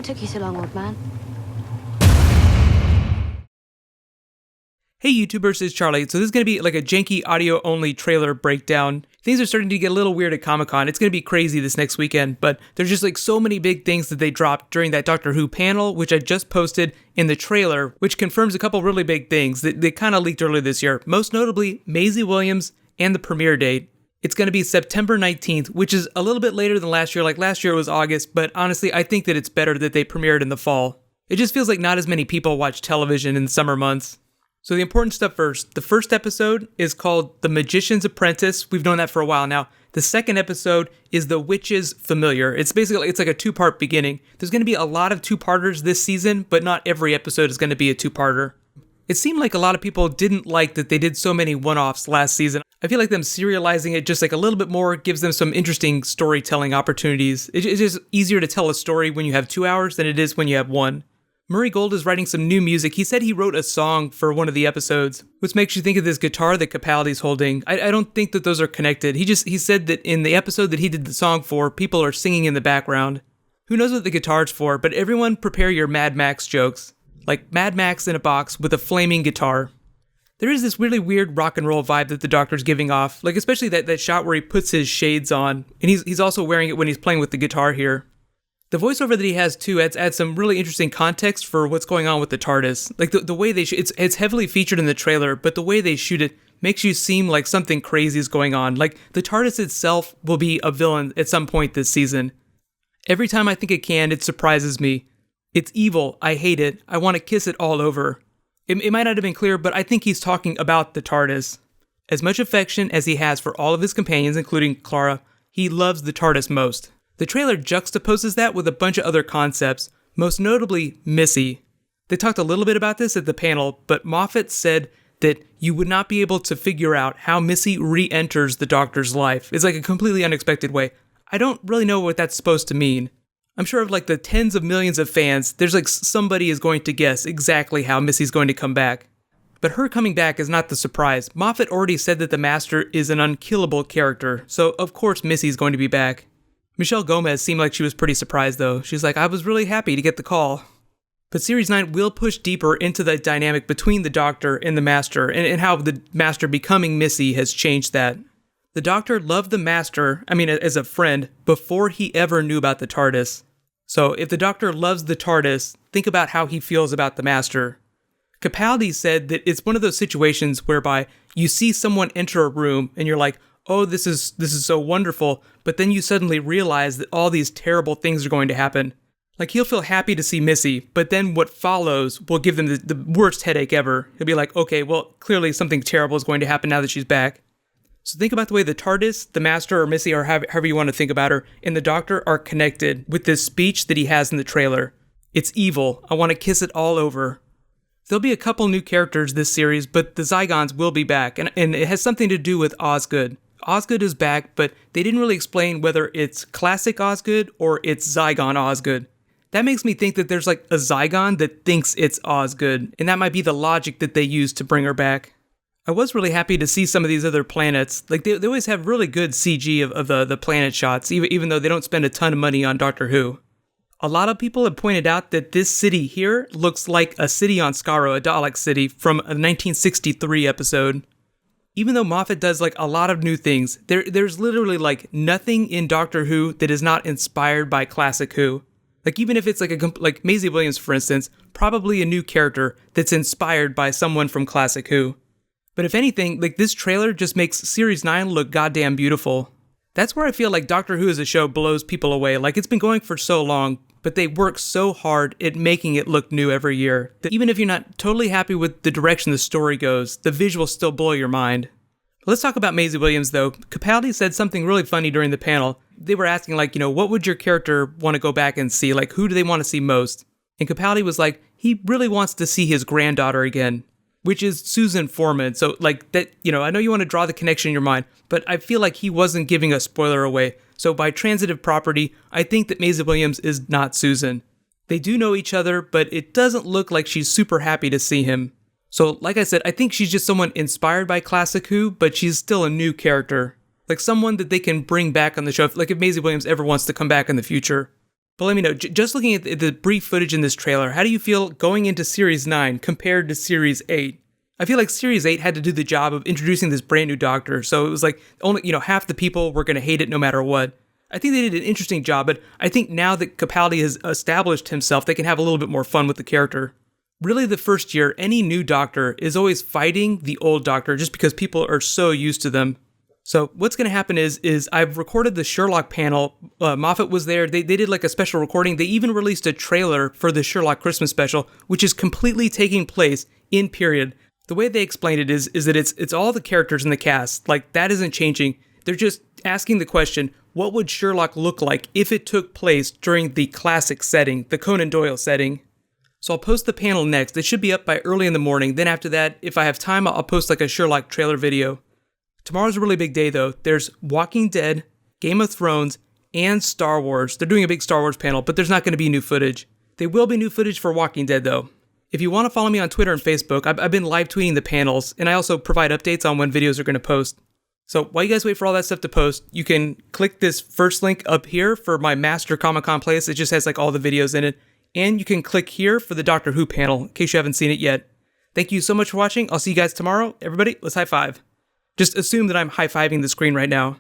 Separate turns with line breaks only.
What took you so long, old man?
Hey YouTubers, it's Charlie. So this is going to be like a janky audio-only trailer breakdown. Things are starting to get a little weird at Comic-Con. It's going to be crazy this next weekend, but there's just like so many big things that they dropped during that Doctor Who panel, which I just posted in the trailer, which confirms a couple really big things that they kind of leaked earlier this year. Most notably, Maisie Williams and the premiere date. It's going to be September 19th, which is a little bit later than last year. Like last year it was August, but honestly, I think that it's better that they premiered in the fall. It just feels like not as many people watch television in the summer months. So the important stuff first. The first episode is called The Magician's Apprentice. We've known that for a while now. The second episode is The Witch's Familiar. It's like a two-part beginning. There's going to be a lot of two-parters this season, but not every episode is going to be a two-parter. It seemed like a lot of people didn't like that they did so many one-offs last season. I feel like them serializing it just like a little bit more gives them some interesting storytelling opportunities. It's just easier to tell a story when you have 2 hours than it is when you have one. Murray Gold is writing some new music. He said he wrote a song for one of the episodes, which makes you think of this guitar that Capaldi's holding. I don't think that those are connected. He said that in the episode that he did the song for, people are singing in the background. Who knows what the guitar's for, but everyone prepare your Mad Max jokes. Like Mad Max in a box with a flaming guitar. There is this really weird rock and roll vibe that the Doctor's giving off, like especially that shot where he puts his shades on, and he's also wearing it when he's playing with the guitar here. The voiceover that he has too adds some really interesting context for what's going on with the TARDIS. Like the way they it's heavily featured in the trailer, but the way they shoot it makes you seem like something crazy is going on. Like the TARDIS itself will be a villain at some point this season. Every time I think it can, it surprises me. It's evil. I hate it. I want to kiss it all over. It might not have been clear, but I think he's talking about the TARDIS. As much affection as he has for all of his companions, including Clara, he loves the TARDIS most. The trailer juxtaposes that with a bunch of other concepts, most notably Missy. They talked a little bit about this at the panel, but Moffat said that you would not be able to figure out how Missy re-enters the Doctor's life. It's like a completely unexpected way. I don't really know what that's supposed to mean. I'm sure of like the tens of millions of fans, there's like somebody is going to guess exactly how Missy's going to come back. But her coming back is not the surprise. Moffat already said that the Master is an unkillable character, so of course Missy's going to be back. Michelle Gomez seemed like she was pretty surprised though. She's like, I was really happy to get the call. But Series 9 will push deeper into the dynamic between the Doctor and the Master, and how the Master becoming Missy has changed that. The Doctor loved the Master, as a friend, before he ever knew about the TARDIS. So if the Doctor loves the TARDIS, think about how he feels about the Master. Capaldi said that it's one of those situations whereby you see someone enter a room and you're like, oh, this is so wonderful, but then you suddenly realize that all these terrible things are going to happen. Like, he'll feel happy to see Missy, but then what follows will give them the worst headache ever. He'll be like, okay, well, clearly something terrible is going to happen now that she's back. So think about the way the TARDIS, the Master, or Missy, or however you want to think about her, and the Doctor are connected with this speech that he has in the trailer. It's evil. I want to kiss it all over. There'll be a couple new characters this series, but the Zygons will be back, and it has something to do with Osgood. Osgood is back, but they didn't really explain whether it's classic Osgood or it's Zygon Osgood. That makes me think that there's like a Zygon that thinks it's Osgood, and that might be the logic that they use to bring her back. I was really happy to see some of these other planets. Like they always have really good CG of the planet shots, even though they don't spend a ton of money on Doctor Who. A lot of people have pointed out that this city here looks like a city on Skaro, a Dalek city from a 1963 episode. Even though Moffat does like a lot of new things, there's literally like nothing in Doctor Who that is not inspired by classic Who. Like even if it's like Maisie Williams, for instance, probably a new character that's inspired by someone from classic Who. But if anything, like this trailer just makes Series 9 look goddamn beautiful. That's where I feel like Doctor Who as a show blows people away. Like it's been going for so long, but they work so hard at making it look new every year that even if you're not totally happy with the direction the story goes, the visuals still blow your mind. Let's talk about Maisie Williams though. Capaldi said something really funny during the panel. They were asking like, what would your character want to go back and see? Like who do they want to see most? And Capaldi was like, he really wants to see his granddaughter again, which is Susan Foreman. So like that, I know you want to draw the connection in your mind, but I feel like he wasn't giving a spoiler away. So by transitive property, I think that Maisie Williams is not Susan. They do know each other, but it doesn't look like she's super happy to see him. So like I said, I think she's just someone inspired by classic Who, but she's still a new character. Like someone that they can bring back on the show, like if Maisie Williams ever wants to come back in the future. But let me know, just looking at the brief footage in this trailer, how do you feel going into Series 9 compared to Series 8? I feel like Series 8 had to do the job of introducing this brand new Doctor, so it was like only, half the people were going to hate it no matter what. I think they did an interesting job, but I think now that Capaldi has established himself, they can have a little bit more fun with the character. Really, the first year, any new Doctor is always fighting the old Doctor just because people are so used to them. So what's going to happen is I've recorded the Sherlock panel. Moffat was there. They did like a special recording. They even released a trailer for the Sherlock Christmas special, which is completely taking place in period. The way they explained it is that it's all the characters in the cast. Like, that isn't changing. They're just asking the question, what would Sherlock look like if it took place during the classic setting, the Conan Doyle setting? So I'll post the panel next. It should be up by early in the morning. Then after that, if I have time, I'll post like a Sherlock trailer video. Tomorrow's a really big day, though. There's Walking Dead, Game of Thrones, and Star Wars. They're doing a big Star Wars panel, but there's not going to be new footage. There will be new footage for Walking Dead, though. If you want to follow me on Twitter and Facebook, I've been live tweeting the panels, and I also provide updates on when videos are going to post. So while you guys wait for all that stuff to post, you can click this first link up here for my Master Comic-Con playlist. It just has like all the videos in it. And you can click here for the Doctor Who panel, in case you haven't seen it yet. Thank you so much for watching. I'll see you guys tomorrow. Everybody, let's high five. Just assume that I'm high-fiving the screen right now.